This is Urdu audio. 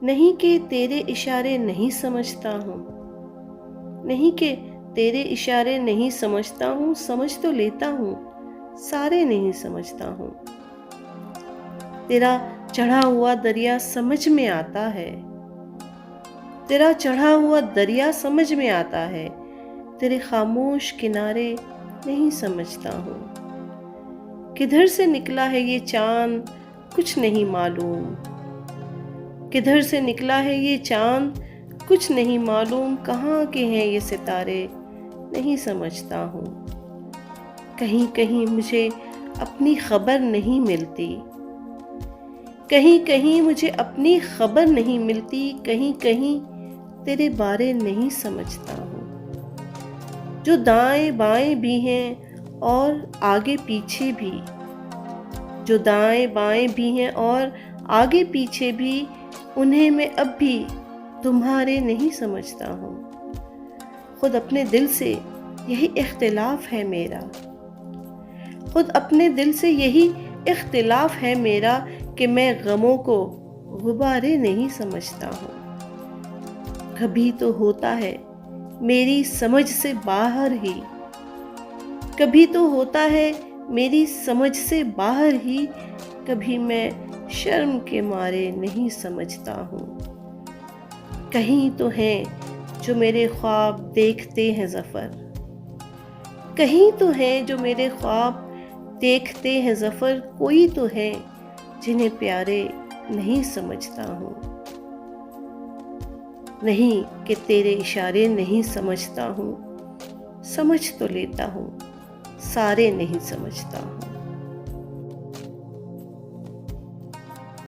نہیں کہ تیرے اشارے نہیں سمجھتا ہوں، نہیں کہ تیرے اشارے نہیں سمجھتا ہوں، سمجھ تو لیتا ہوں، سارے نہیں سمجھتا ہوں۔ تیرا چڑھا ہوا دریا سمجھ میں آتا ہے، تیرا چڑھا ہوا دریا سمجھ میں آتا ہے، تیرے خاموش کنارے نہیں سمجھتا ہوں۔ کدھر سے نکلا ہے یہ چاند کچھ نہیں معلوم، کدھر سے نکلا ہے یہ چاند کچھ نہیں معلوم، کہاں کے ہیں یہ ستارے نہیں سمجھتا ہوں۔ کہیں کہیں مجھے اپنی خبر نہیں ملتی، کہیں کہیں مجھے اپنی خبر نہیں ملتی، کہیں کہیں تیرے بارے نہیں سمجھتا ہوں۔ جو دائیں بائیں بھی ہیں اور آگے پیچھے بھی، جو دائیں بائیں بھی ہیں اور آگے پیچھے بھی، انہیں میں اب بھی تمہارے نہیں سمجھتا ہوں۔ خود اپنے دل سے یہی اختلاف ہے میرا، خود اپنے دل سے یہی اختلاف ہے میرا کہ میں غموں کو غبارے نہیں سمجھتا ہوں۔ کبھی تو ہوتا ہے میری سمجھ سے باہر ہی، کبھی تو ہوتا ہے میری سمجھ سے باہر ہی، کبھی میں شرم کے مارے نہیں سمجھتا ہوں۔ کہیں تو ہیں جو میرے خواب دیکھتے ہیں ظفر، کہیں تو ہیں جو میرے خواب دیکھتے ہیں ظفر، کوئی تو ہے جنہیں پیارے نہیں سمجھتا ہوں۔ نہیں کہ تیرے اشارے نہیں سمجھتا ہوں، سمجھ تو لیتا ہوں، سارے نہیں سمجھتا ہوں۔